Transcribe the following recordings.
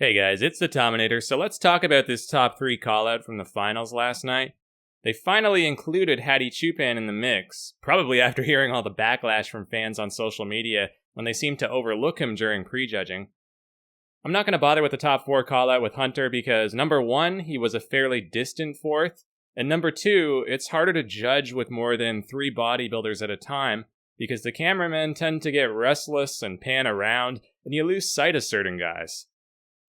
Hey guys, it's the Tominator, so let's talk about this top 3 callout from the finals last night. They finally included Hadi Choopan in the mix, probably after hearing all the backlash from fans on social media when they seemed to overlook him during prejudging. I'm not going to bother with the top 4 callout with Hunter because number 1, he was a fairly distant 4th, and number 2, it's harder to judge with more than 3 bodybuilders at a time because the cameramen tend to get restless and pan around, and you lose sight of certain guys.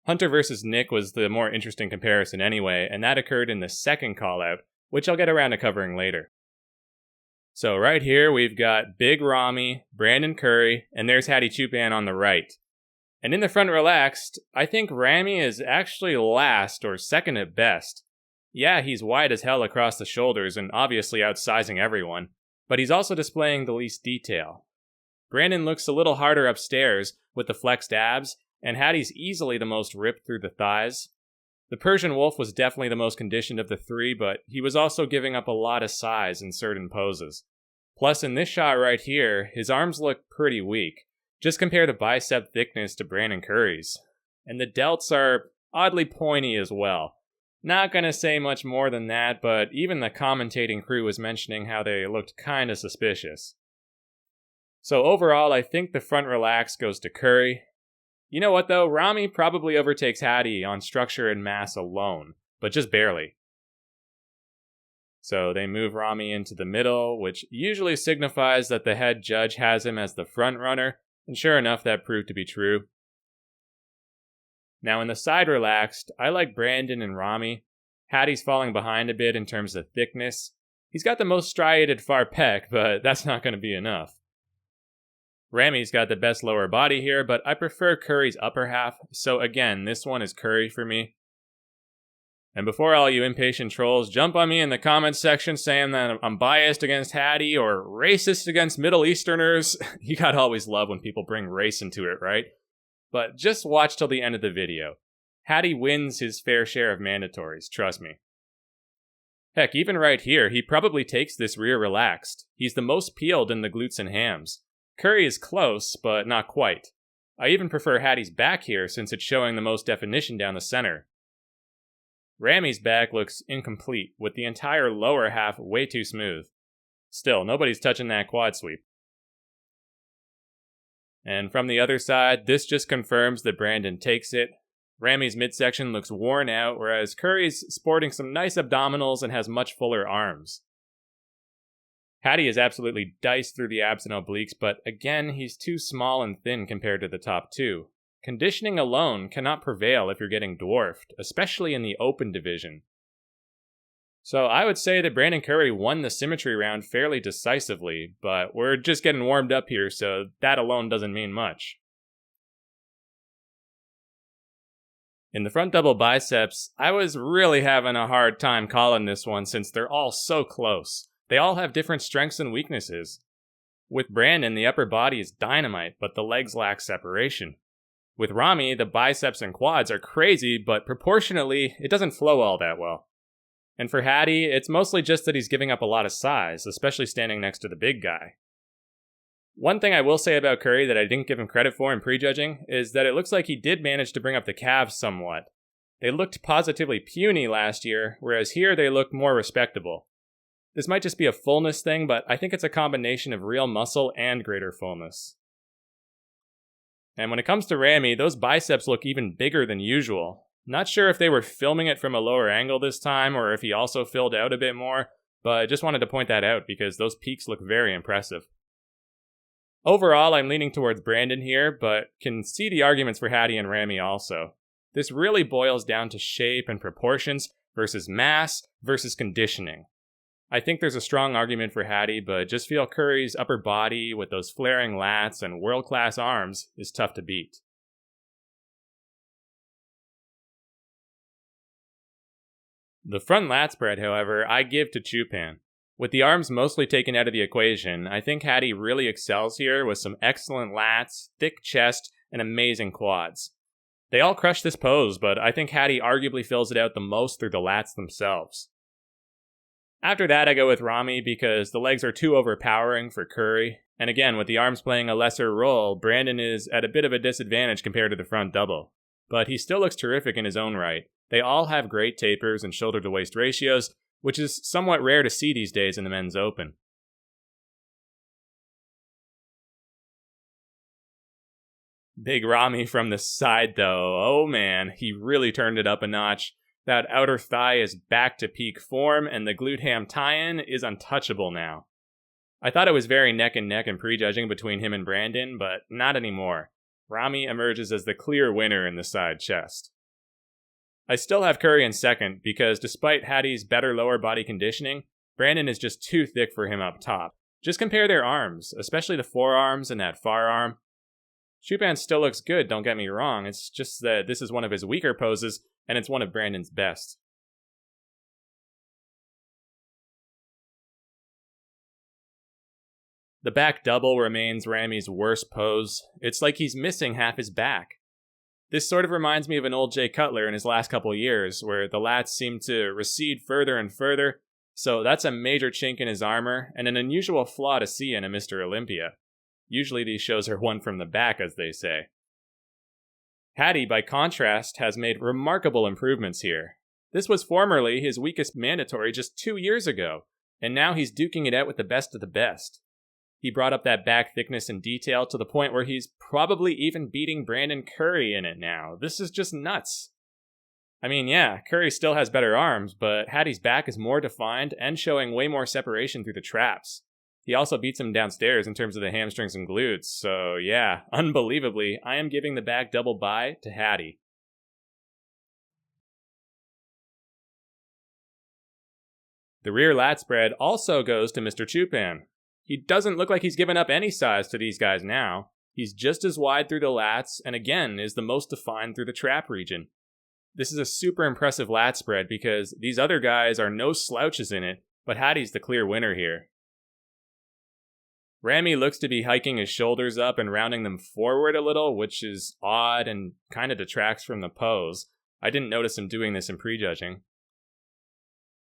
Hunter versus Nick was the more interesting comparison anyway, and that occurred in the second callout, which I'll get around to covering later. So right here, we've got Big Ramy, Brandon Curry, and there's Hadi Choopan on the right. And in the front relaxed, I think Ramy is actually last or second at best. Yeah, he's wide as hell across the shoulders and obviously outsizing everyone, but he's also displaying the least detail. Brandon looks a little harder upstairs with the flexed abs, and Hadi's easily the most ripped through the thighs. The Persian Wolf was definitely the most conditioned of the 3, but he was also giving up a lot of size in certain poses. Plus, in this shot right here, his arms look pretty weak. Just compare the bicep thickness to Brandon Curry's. And the delts are oddly pointy as well. Not gonna say much more than that, but even the commentating crew was mentioning how they looked kinda suspicious. So overall, I think the front relax goes to Curry. You know what though, Ramy probably overtakes Hadi on structure and mass alone, but just barely. So they move Ramy into the middle, which usually signifies that the head judge has him as the front runner, and sure enough that proved to be true. Now in the side relaxed, I like Brandon and Ramy. Hadi's falling behind a bit in terms of thickness. He's got the most striated far pec, but that's not going to be enough. Ramy's got the best lower body here, but I prefer Curry's upper half, so again, this one is Curry for me. And before all you impatient trolls jump on me in the comments section saying that I'm biased against Hadi or racist against Middle Easterners, you gotta always love when people bring race into it, right? But just watch till the end of the video. Hadi wins his fair share of mandatories, trust me. Heck, even right here, he probably takes this rear relaxed. He's the most peeled in the glutes and hams. Curry is close, but not quite. I even prefer Hadi's back here since it's showing the most definition down the center. Ramy's back looks incomplete, with the entire lower half way too smooth. Still, nobody's touching that quad sweep. And from the other side, this just confirms that Brandon takes it. Ramy's midsection looks worn out, whereas Curry's sporting some nice abdominals and has much fuller arms. Hadi is absolutely diced through the abs and obliques, but again, he's too small and thin compared to the top 2. Conditioning alone cannot prevail if you're getting dwarfed, especially in the open division. So I would say that Brandon Curry won the symmetry round fairly decisively, but we're just getting warmed up here, so that alone doesn't mean much. In the front double biceps, I was really having a hard time calling this one since they're all so close. They all have different strengths and weaknesses. With Brandon, the upper body is dynamite, but the legs lack separation. With Ramy, the biceps and quads are crazy, but proportionately, it doesn't flow all that well. And for Hadi, it's mostly just that he's giving up a lot of size, especially standing next to the big guy. One thing I will say about Curry that I didn't give him credit for in prejudging is that it looks like he did manage to bring up the calves somewhat. They looked positively puny last year, whereas here they look more respectable. This might just be a fullness thing, but I think it's a combination of real muscle and greater fullness. And when it comes to Ramy, those biceps look even bigger than usual. Not sure if they were filming it from a lower angle this time, or if he also filled out a bit more, but I just wanted to point that out because those peaks look very impressive. Overall, I'm leaning towards Brandon here, but can see the arguments for Hadi and Ramy also. This really boils down to shape and proportions versus mass versus conditioning. I think there's a strong argument for Hadi, but just feel Curry's upper body with those flaring lats and world-class arms is tough to beat. The front lat spread, however, I give to Choopan. With the arms mostly taken out of the equation, I think Hadi really excels here with some excellent lats, thick chest, and amazing quads. They all crush this pose, but I think Hadi arguably fills it out the most through the lats themselves. After that, I go with Ramy because the legs are too overpowering for Curry, and again, with the arms playing a lesser role, Brandon is at a bit of a disadvantage compared to the front double. but he still looks terrific in his own right. They all have great tapers and shoulder-to-waist ratios, which is somewhat rare to see these days in the men's open. Big Ramy from the side, though. Oh man, he really turned it up a notch. That outer thigh is back to peak form, and the glute ham tie-in is untouchable now. I thought it was very neck and neck in prejudging between him and Brandon, but not anymore. Ramy emerges as the clear winner in the side chest. I still have Curry in second, because despite Hadi's better lower body conditioning, Brandon is just too thick for him up top. Just compare their arms, especially the forearms and that far arm. Choopan still looks good, don't get me wrong, it's just that this is one of his weaker poses, and it's one of Brandon's best. The back double remains Ramy's worst pose. It's like he's missing half his back. This sort of reminds me of an old Jay Cutler in his last couple years, where the lats seem to recede further and further, so that's a major chink in his armor, and an unusual flaw to see in a Mr. Olympia. Usually these shows are won from the back, as they say. Hadi, by contrast, has made remarkable improvements here. This was formerly his weakest mandatory just 2 years ago, and now he's duking it out with the best of the best. He brought up that back thickness and detail to the point where he's probably even beating Brandon Curry in it now. This is just nuts. I mean, yeah, Curry still has better arms, but Hadi's back is more defined and showing way more separation through the traps. He also beats him downstairs in terms of the hamstrings and glutes, so yeah, unbelievably, I am giving the back double bye to Hadi. The rear lat spread also goes to Mr. Choopan. He doesn't look like he's given up any size to these guys now. He's just as wide through the lats, and again, is the most defined through the trap region. This is a super impressive lat spread because these other guys are no slouches in it, but Hadi's the clear winner here. Ramy looks to be hiking his shoulders up and rounding them forward a little, which is odd and kind of detracts from the pose. I didn't notice him doing this in prejudging.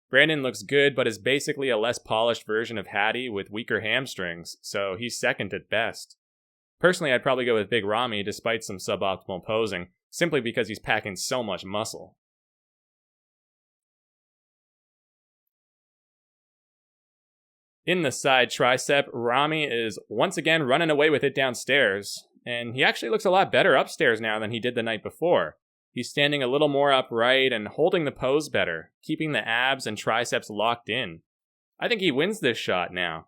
Brandon looks good, but is basically a less polished version of Hadi with weaker hamstrings, so he's second at best. Personally, I'd probably go with Big Ramy despite some suboptimal posing, simply because he's packing so much muscle. In the side tricep, Ramy is once again running away with it downstairs, and he actually looks a lot better upstairs now than he did the night before. He's standing a little more upright and holding the pose better, keeping the abs and triceps locked in. I think he wins this shot now.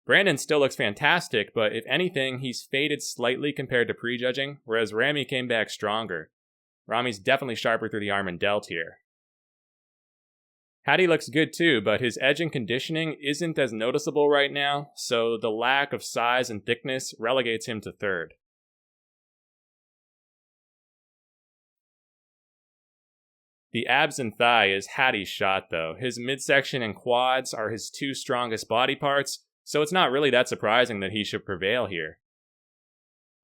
Brandon still looks fantastic, but if anything, he's faded slightly compared to prejudging, whereas Ramy came back stronger. Ramy's definitely sharper through the arm and delt here. Hadi looks good too, but his edge and conditioning isn't as noticeable right now, so the lack of size and thickness relegates him to third. The abs and thigh is Hadi's shot though. His midsection and quads are his two strongest body parts, so it's not really that surprising that he should prevail here.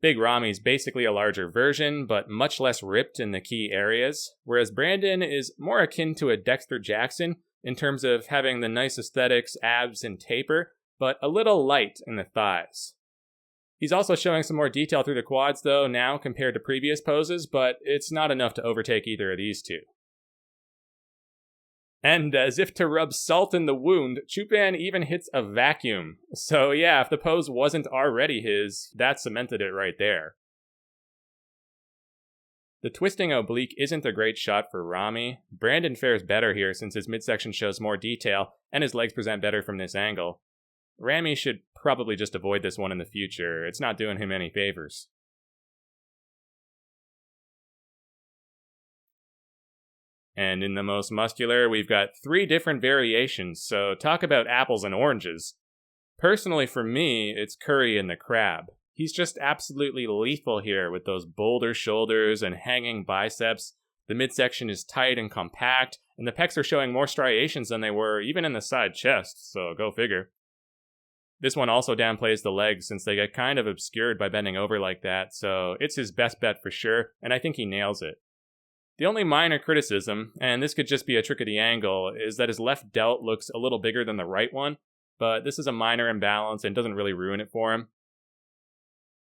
Big Ramy's basically a larger version, but much less ripped in the key areas, whereas Brandon is more akin to a Dexter Jackson in terms of having the nice aesthetics, abs, and taper, but a little light in the thighs. He's also showing some more detail through the quads though now compared to previous poses, but it's not enough to overtake either of these two. And as if to rub salt in the wound, Choopan even hits a vacuum. So yeah, if the pose wasn't already his, that cemented it right there. The twisting oblique isn't a great shot for Ramy. Brandon fares better here since his midsection shows more detail and his legs present better from this angle. Ramy should probably just avoid this one in the future. It's not doing him any favors. And in the most muscular, we've got 3 different variations, so talk about apples and oranges. Personally, for me, it's Curry and the crab. He's just absolutely lethal here with those boulder shoulders and hanging biceps. The midsection is tight and compact, and the pecs are showing more striations than they were even in the side chest, so go figure. This one also downplays the legs since they get kind of obscured by bending over like that, so it's his best bet for sure, and I think he nails it. The only minor criticism, and this could just be a trick of the angle, is that his left delt looks a little bigger than the right one, but this is a minor imbalance and doesn't really ruin it for him.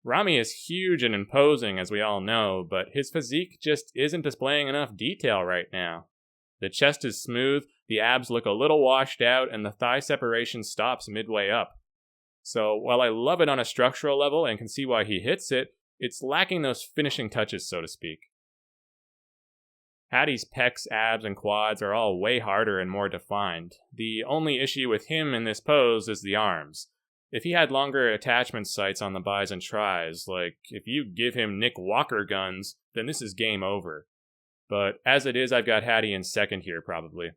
Ramy is huge and imposing, as we all know, but his physique just isn't displaying enough detail right now. The chest is smooth, the abs look a little washed out, and the thigh separation stops midway up. So while I love it on a structural level and can see why he hits it, it's lacking those finishing touches, so to speak. Hadi's pecs, abs, and quads are all way harder and more defined. The only issue with him in this pose is the arms. If he had longer attachment sites on the bis and tris, like if you give him Nick Walker guns, then this is game over. But as it is, I've got Hadi in second here, probably.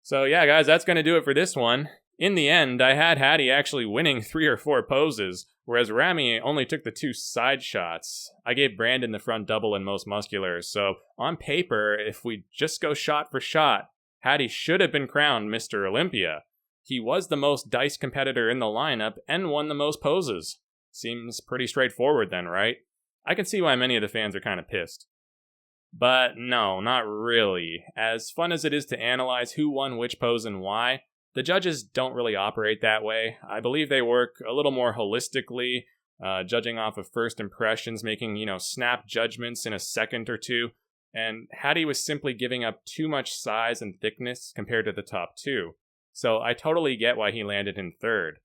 So yeah, guys, that's going to do it for this one. In the end, I had Hadi actually winning 3 or 4 poses, whereas Ramy only took the 2 side shots. I gave Brandon the front double and most muscular, so on paper, if we just go shot for shot, Hadi should have been crowned Mr. Olympia. He was the most dice competitor in the lineup and won the most poses. Seems pretty straightforward then, right? I can see why many of the fans are kind of pissed. But no, not really. As fun as it is to analyze who won which pose and why, the judges don't really operate that way. I believe they work a little more holistically, judging off of first impressions, making, snap judgments in a second or two. And Hadi was simply giving up too much size and thickness compared to the top 2. So I totally get why he landed in third.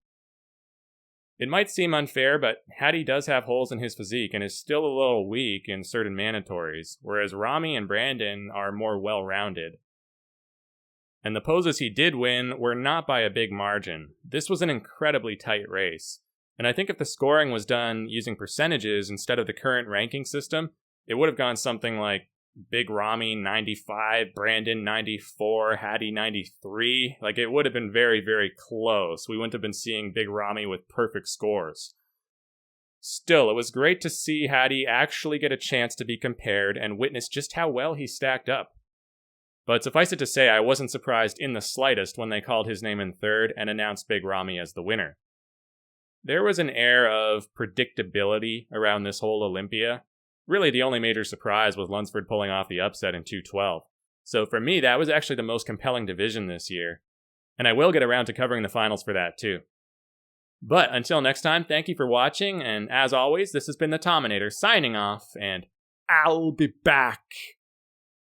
It might seem unfair, but Hadi does have holes in his physique and is still a little weak in certain mandatories, whereas Ramy and Brandon are more well-rounded. And the poses he did win were not by a big margin. This was an incredibly tight race. And I think if the scoring was done using percentages instead of the current ranking system, it would have gone something like Big Ramy 95, Brandon 94, Hadi 93. Like, it would have been very, very close. We wouldn't have been seeing Big Ramy with perfect scores. Still, it was great to see Hadi actually get a chance to be compared and witness just how well he stacked up. But suffice it to say, I wasn't surprised in the slightest when they called his name in third and announced Big Ramy as the winner. There was an air of predictability around this whole Olympia. Really, the only major surprise was Lunsford pulling off the upset in 212. So for me, that was actually the most compelling division this year. And I will get around to covering the finals for that too. But until next time, thank you for watching, and as always, this has been the Tominator signing off, and I'll be back.